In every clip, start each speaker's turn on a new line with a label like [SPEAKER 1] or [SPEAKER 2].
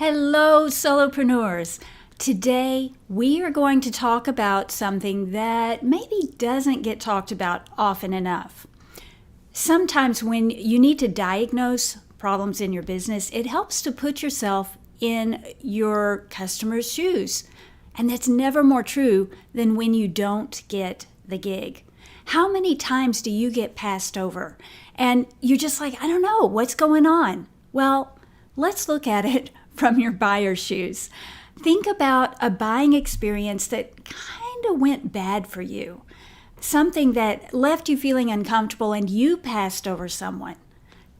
[SPEAKER 1] Hello, solopreneurs. Today, we are going to talk about something that maybe doesn't get talked about often enough. Sometimes when you need to diagnose problems in your business, it helps to put yourself in your customer's shoes. And that's never more true than when you don't get the gig. How many times do you get passed over? And you're just like, I don't know, what's going on? Well, let's look at it from your buyer's shoes. Think about a buying experience that kind of went bad for you. Something that left you feeling uncomfortable and you passed over someone.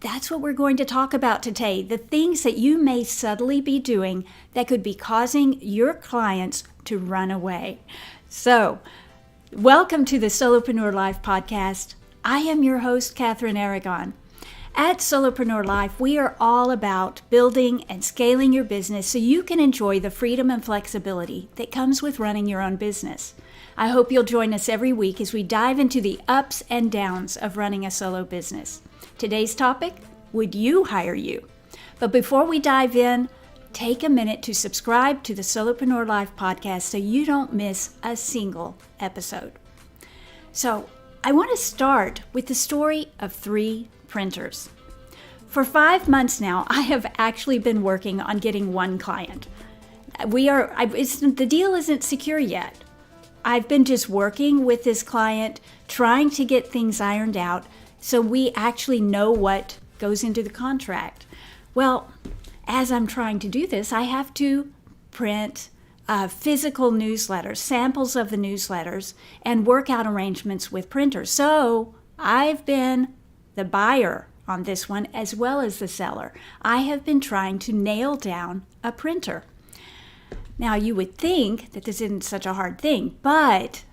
[SPEAKER 1] That's what we're going to talk about today. The things that you may subtly be doing that could be causing your clients to run away. So, welcome to the Solopreneur Life Podcast. I am your host, Kathryn Aragon. At Solopreneur Life, we are all about building and scaling your business so you can enjoy the freedom and flexibility that comes with running your own business. I hope you'll join us every week as we dive into the ups and downs of running a solo business. Today's topic, would you hire you? But before we dive in, take a minute to subscribe to the Solopreneur Life Podcast so you don't miss a single episode. So, I want to start with the story of 3 printers. For 5 months now, I have actually been working on getting one client. The deal isn't secure yet. I've been just working with this client, trying to get things ironed out so we actually know what goes into the contract. Well, as I'm trying to do this, I have to print physical newsletters, samples of the newsletters, and work out arrangements with printers. So I've been the buyer on this one as well as the seller. I have been trying to nail down a printer. Now you would think that this isn't such a hard thing, but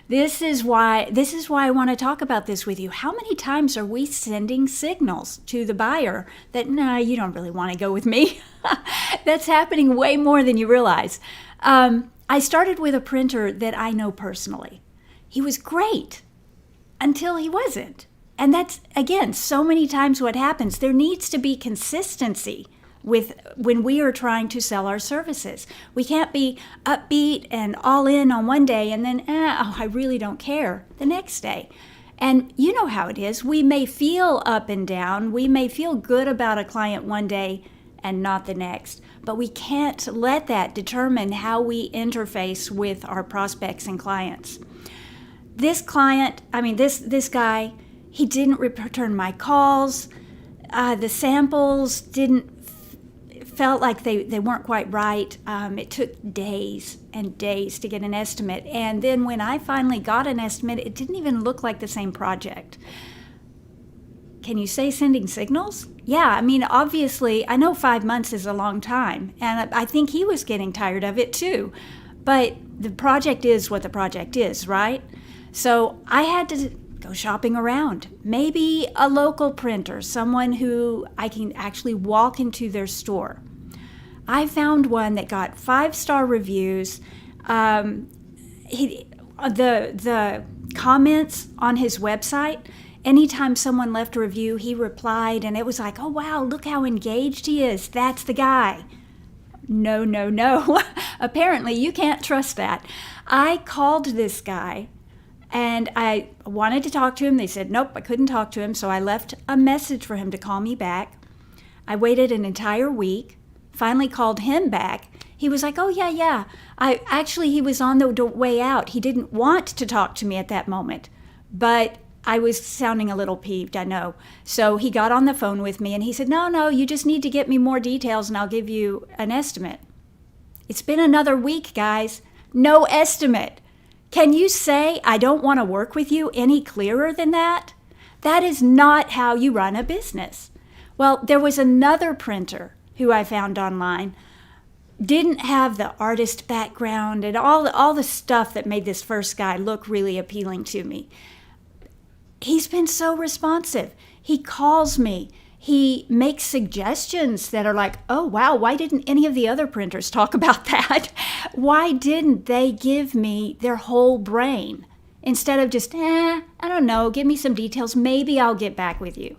[SPEAKER 1] this is why I want to talk about this with you. How many times are we sending signals to the buyer that, no, you don't really want to go with me? That's happening way more than you realize. I started with a printer that I know personally. He was great until he wasn't. And that's, again, so many times what happens. There needs to be consistency when we are trying to sell our services. We can't be upbeat and all in on one day and then, I really don't care the next day. And you know how it is. We may feel up and down. We may feel good about a client one day and not the next. But we can't let that determine how we interface with our prospects and clients. This guy, he didn't return my calls. The samples felt like they weren't quite right. It took days and days to get an estimate. And then when I finally got an estimate, it didn't even look like the same project. Can you say sending signals? Yeah, obviously, I know 5 months is a long time. And I think he was getting tired of it too. But the project is what the project is, right? So I had to go shopping around. Maybe a local printer, someone who I can actually walk into their store. I found one that got 5-star reviews. The comments on his website, anytime someone left a review, he replied, and it was like, oh wow, look how engaged he is. That's the guy. No. Apparently, you can't trust that. I called this guy. And I wanted to talk to him. They said, nope, I couldn't talk to him. So I left a message for him to call me back. I waited an entire week, finally called him back. He was like, oh, yeah. He was on the way out. He didn't want to talk to me at that moment. But I was sounding a little peeved, I know. So he got on the phone with me and he said, no, you just need to get me more details and I'll give you an estimate. It's been another week, guys. No estimate. Can you say, I don't want to work with you any clearer than that? That is not how you run a business. Well, there was another printer who I found online, didn't have the artist background and all the stuff that made this first guy look really appealing to me. He's been so responsive. He calls me. He makes suggestions that are like, oh, wow, why didn't any of the other printers talk about that? Why didn't they give me their whole brain instead of just, I don't know, give me some details. Maybe I'll get back with you.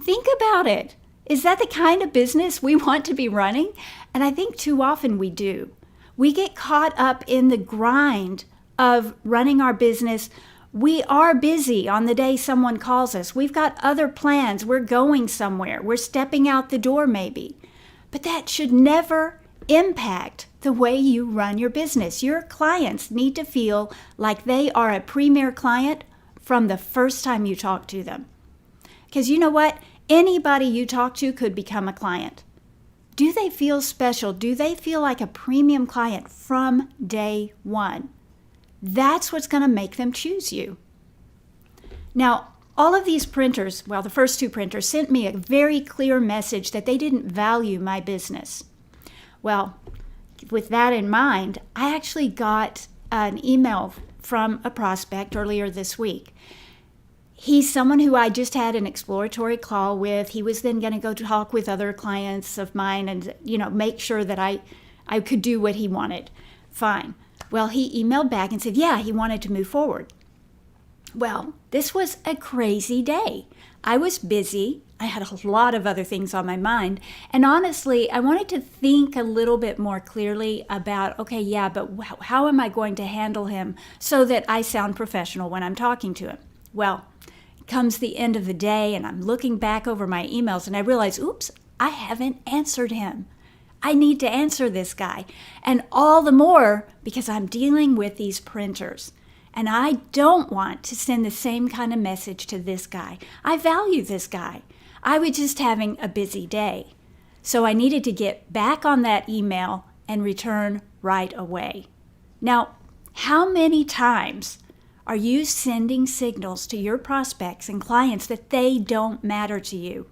[SPEAKER 1] Think about it. Is that the kind of business we want to be running? And I think too often we do. We get caught up in the grind of running our business. We are busy on the day someone calls us. We've got other plans. We're going somewhere. We're stepping out the door maybe. But that should never impact the way you run your business. Your clients need to feel like they are a premier client from the first time you talk to them. Because you know what? Anybody you talk to could become a client. Do they feel special? Do they feel like a premium client from day one? That's what's going to make them choose you. Now, all of these printers, well, the first two printers sent me a very clear message that they didn't value my business. Well, with that in mind, I actually got an email from a prospect earlier this week. He's someone who I just had an exploratory call with. He was then going to go talk with other clients of mine and, make sure that I could do what he wanted. Fine. Well, he emailed back and said, yeah, he wanted to move forward. Well, this was a crazy day. I was busy. I had a lot of other things on my mind. And honestly, I wanted to think a little bit more clearly about, okay, yeah, but how am I going to handle him so that I sound professional when I'm talking to him? Well, comes the end of the day and I'm looking back over my emails and I realize, oops, I haven't answered him. I need to answer this guy. And all the more because I'm dealing with these printers. And I don't want to send the same kind of message to this guy. I value this guy. I was just having a busy day. So I needed to get back on that email and return right away. Now, how many times are you sending signals to your prospects and clients that they don't matter to you?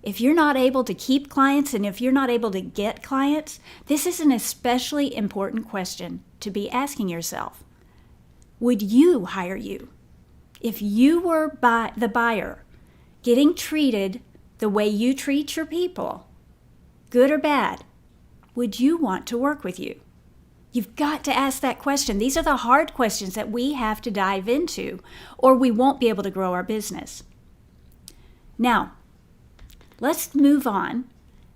[SPEAKER 1] If you're not able to keep clients and if you're not able to get clients, this is an especially important question to be asking yourself. Would you hire you? If you were the buyer, getting treated the way you treat your people, good or bad, would you want to work with you? You've got to ask that question. These are the hard questions that we have to dive into, or we won't be able to grow our business. Now, let's move on.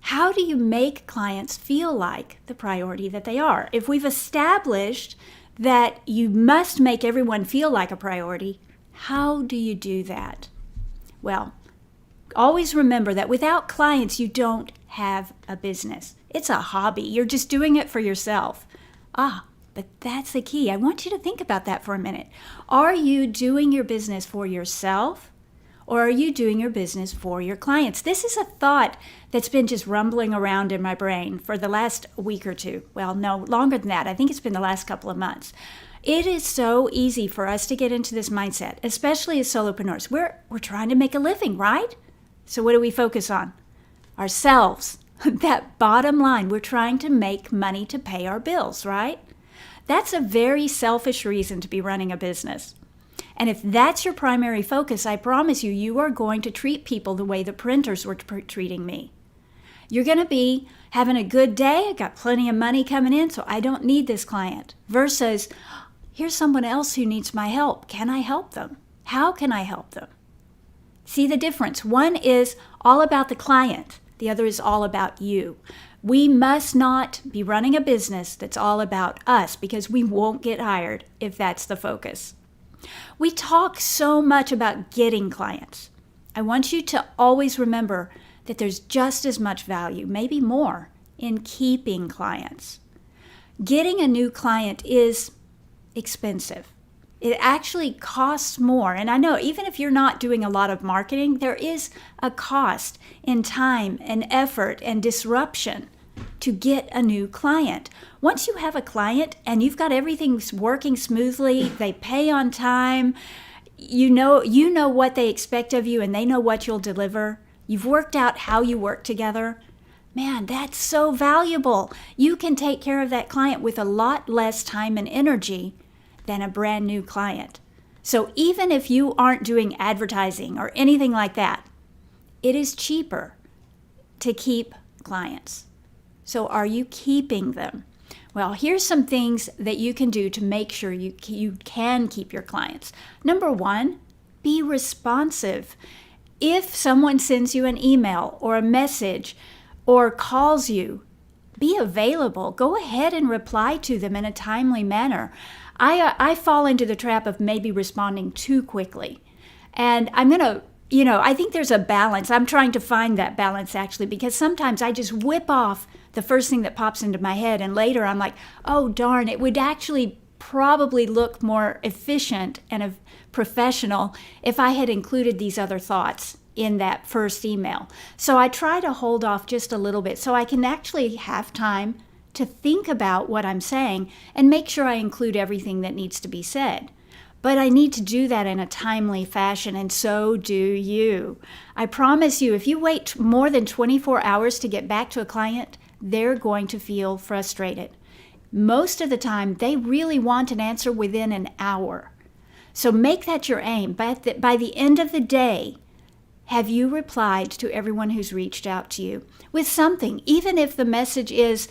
[SPEAKER 1] How do you make clients feel like the priority that they are? If we've established that you must make everyone feel like a priority, how do you do that? Well, always remember that without clients, you don't have a business. It's a hobby. You're just doing it for yourself. But that's the key. I want you to think about that for a minute. Are you doing your business for yourself, or are you doing your business for your clients? This is a thought that's been just rumbling around in my brain for the last week or two. Well, no, longer than that. I think it's been the last couple of months. It is so easy for us to get into this mindset, especially as solopreneurs. We're trying to make a living, right? So what do we focus on? Ourselves. That bottom line, we're trying to make money to pay our bills, right? That's a very selfish reason to be running a business. And if that's your primary focus, I promise you, you are going to treat people the way the printers were treating me. You're going to be having a good day. I got plenty of money coming in, so I don't need this client. Versus, here's someone else who needs my help. Can I help them? How can I help them? See the difference? One is all about the client. The other is all about you. We must not be running a business that's all about us because we won't get hired if that's the focus. We talk so much about getting clients. I want you to always remember that there's just as much value, maybe more, in keeping clients. Getting a new client is expensive. It actually costs more. And I know even if you're not doing a lot of marketing, there is a cost in time and effort and disruption to get a new client. Once you have a client and you've got everything working smoothly, they pay on time, you know what they expect of you and they know what you'll deliver. You've worked out how you work together. Man, that's so valuable. You can take care of that client with a lot less time and energy than a brand new client. So even if you aren't doing advertising or anything like that, it is cheaper to keep clients. So are you keeping them? Well, here's some things that you can do to make sure you can keep your clients. Number one, be responsive. if someone sends you an email or a message or calls you, be available. Go ahead and reply to them in a timely manner. I fall into the trap of maybe responding too quickly. And I'm going to, I think there's a balance. I'm trying to find that balance actually, because sometimes I just whip off the first thing that pops into my head. And later I'm like, oh, darn, it would actually probably look more efficient and professional if I had included these other thoughts in that first email. So I try to hold off just a little bit so I can actually have time to think about what I'm saying and make sure I include everything that needs to be said. But I need to do that in a timely fashion, and so do you. I promise you, if you wait more than 24 hours to get back to a client, they're going to feel frustrated. Most of the time, they really want an answer within an hour. So make that your aim. But by the end of the day, have you replied to everyone who's reached out to you with something, even if the message is,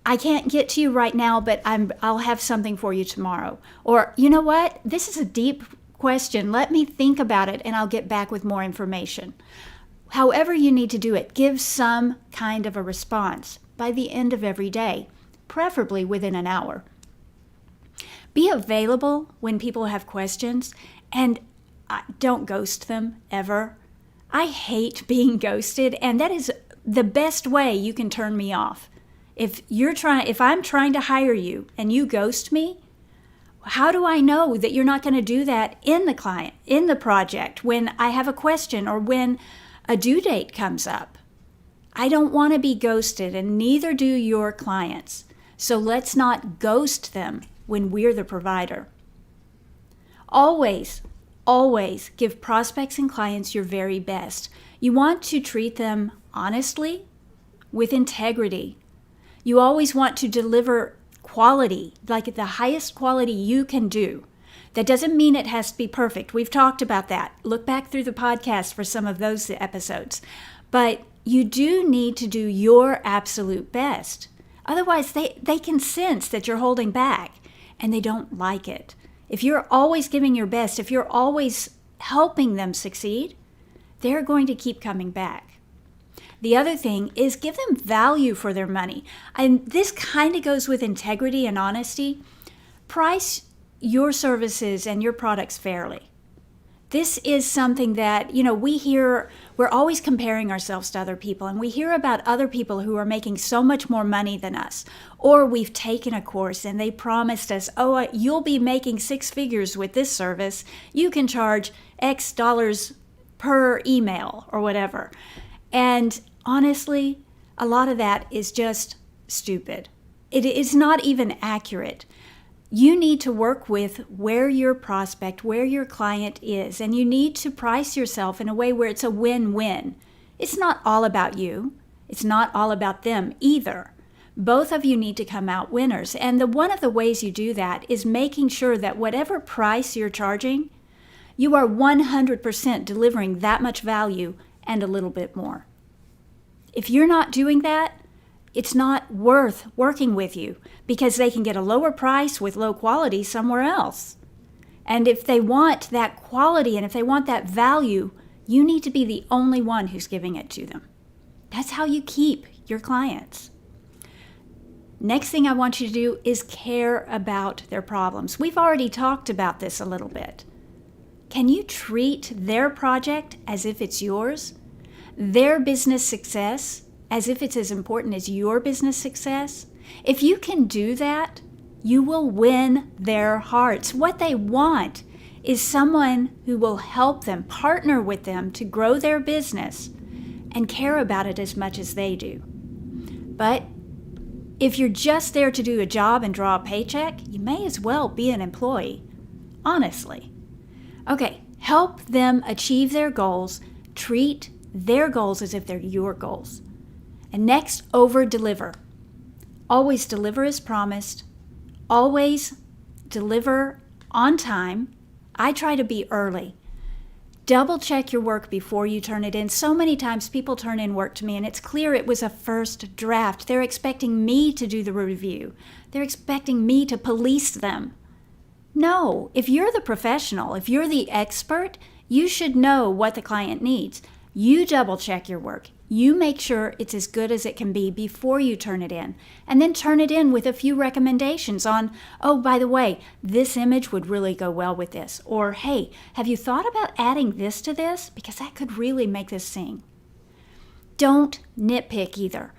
[SPEAKER 1] I can't get to you right now, but I'll have something for you tomorrow. Or, you know what? This is a deep question. Let me think about it and I'll get back with more information. However you need to do it, give some kind of a response by the end of every day, preferably within an hour. Be available when people have questions, and don't ghost them ever. I hate being ghosted, and that is the best way you can turn me off. If I'm trying to hire you and you ghost me, how do I know that you're not going to do that in the project, when I have a question or when a due date comes up? I don't want to be ghosted, and neither do your clients. So let's not ghost them when we're the provider. Always give prospects and clients your very best. You want to treat them honestly, with integrity. You always want to deliver quality, like the highest quality you can do. That doesn't mean it has to be perfect. We've talked about that. Look back through the podcast for some of those episodes. But you do need to do your absolute best. Otherwise, they can sense that you're holding back, and they don't like it. If you're always giving your best, if you're always helping them succeed, they're going to keep coming back. The other thing is give them value for their money. And this kind of goes with integrity and honesty. Price your services and your products fairly. This is something that, we're always comparing ourselves to other people, and we hear about other people who are making so much more money than us. Or we've taken a course and they promised us, you'll be making 6 figures with this service. You can charge X dollars per email or whatever. And honestly, a lot of that is just stupid. It is not even accurate. You need to work with where your prospect, where your client is, and you need to price yourself in a way where it's a win-win. It's not all about you. It's not all about them either. Both of you need to come out winners. And one of the ways you do that is making sure that whatever price you're charging, you are 100% delivering that much value and a little bit more. If you're not doing that, it's not worth working with you, because they can get a lower price with low quality somewhere else. And if they want that quality and if they want that value, you need to be the only one who's giving it to them. That's how you keep your clients. Next thing I want you to do is care about their problems. We've already talked about this a little bit. Can you treat their project as if it's yours? Their business success as if it's as important as your business success? If you can do that, you will win their hearts. What they want is someone who will help them, partner with them to grow their business and care about it as much as they do. But if you're just there to do a job and draw a paycheck, you may as well be an employee, honestly. Okay, help them achieve their goals. Treat their goals as if they're your goals. And next, over-deliver. Always deliver as promised. Always deliver on time. I try to be early. Double check your work before you turn it in. So many times people turn in work to me and it's clear it was a first draft. They're expecting me to do the review. They're expecting me to police them. No, if you're the professional, if you're the expert, You should know what the client needs. You double check your work. You make sure it's as good as it can be before you turn it in. And then turn it in with a few recommendations on, oh, by the way, this image would really go well with this. Or, hey, have you thought about adding this to this? Because that could really make this sing. Don't nitpick either.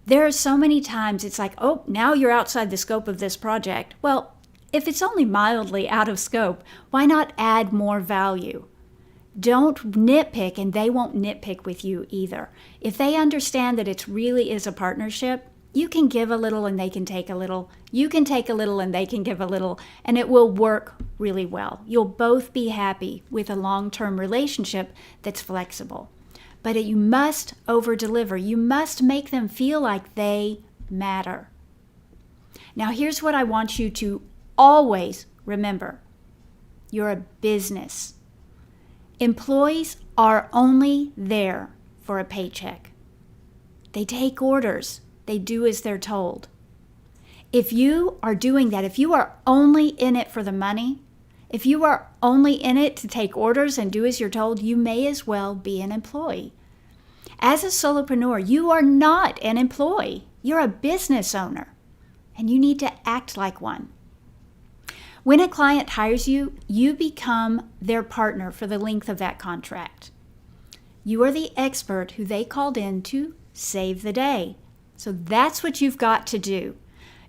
[SPEAKER 1] There are so many times it's like, oh, now you're outside the scope of this project. Well, if it's only mildly out of scope, why not add more value? Don't nitpick, and they won't nitpick with you either. If they understand that it really is a partnership, you can give a little and they can take a little. You can take a little and they can give a little, and it will work really well. You'll both be happy with a long-term relationship that's flexible. But you must over-deliver. You must make them feel like they matter. Now, here's what I want you to always remember. You're a business. Employees are only there for a paycheck. They take orders. They do as they're told. If you are doing that, if you are only in it for the money, if you are only in it to take orders and do as you're told, you may as well be an employee. As a solopreneur, you are not an employee. You're a business owner, and you need to act like one. When a client hires you, you become their partner for the length of that contract. You are the expert who they called in to save the day. So that's what you've got to do.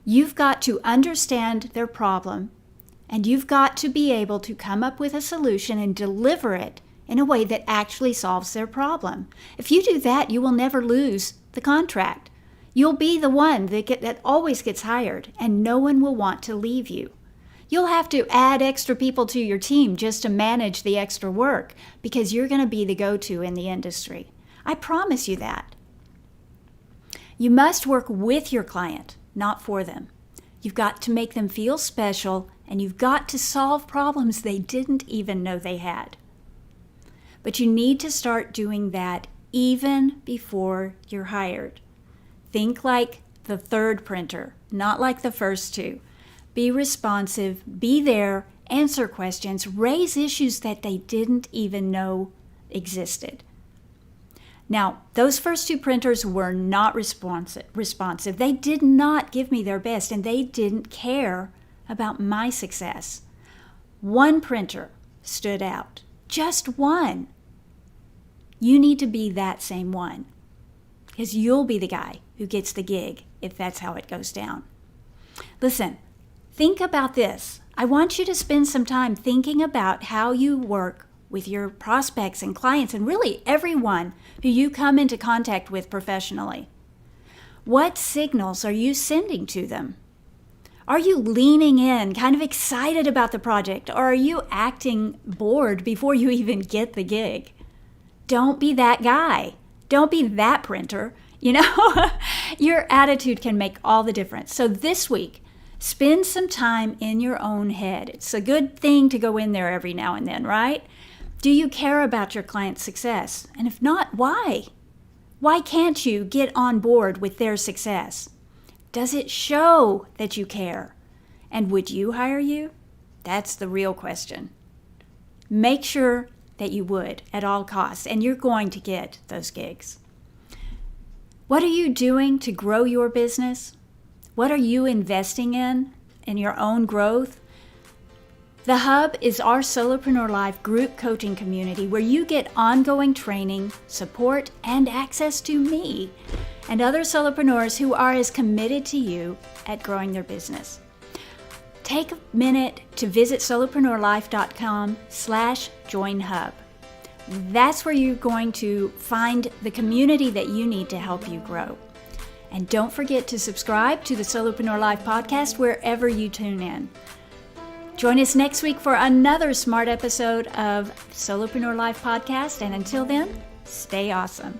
[SPEAKER 1] You've got to understand their problem, and you've got to be able to come up with a solution and deliver it in a way that actually solves their problem. If you do that, you will never lose the contract. You'll be the one that always gets hired, and no one will want to leave you. You'll have to add extra people to your team just to manage the extra work because you're going to be the go-to in the industry. I promise you that. You must work with your client, not for them. You've got to make them feel special, and you've got to solve problems they didn't even know they had. But you need to start doing that even before you're hired. Think like the third printer, not like the first two. Be responsive, be there, answer questions, raise issues that they didn't even know existed. Now, those first two printers were not responsive. They did not give me their best, and they didn't care about my success. One printer stood out, just one. You need to be that same one, because you'll be the guy who gets the gig if that's how it goes down. Listen, think about this. I want you to spend some time thinking about how you work with your prospects and clients and really everyone who you come into contact with professionally. What signals are you sending to them? Are you leaning in, kind of excited about the project, or are you acting bored before you even get the gig? Don't be that guy. Don't be that printer. You know, your attitude can make all the difference. So this week, spend some time in your own head. It's a good thing to go in there every now and then, right? Do you care about your client's success? And if not, why? Why can't you get on board with their success? Does it show that you care? And would you hire you? That's the real question. Make sure that you would at all costs, and you're going to get those gigs. What are you doing to grow your business? What are you investing in your own growth? The Hub is our Solopreneur Life group coaching community where you get ongoing training, support, and access to me and other solopreneurs who are as committed to you at growing their business. Take a minute to visit solopreneurlife.com/join hub. That's where you're going to find the community that you need to help you grow. And don't forget to subscribe to the Solopreneur Life Podcast wherever you tune in. Join us next week for another smart episode of Solopreneur Life Podcast. And until then, stay awesome.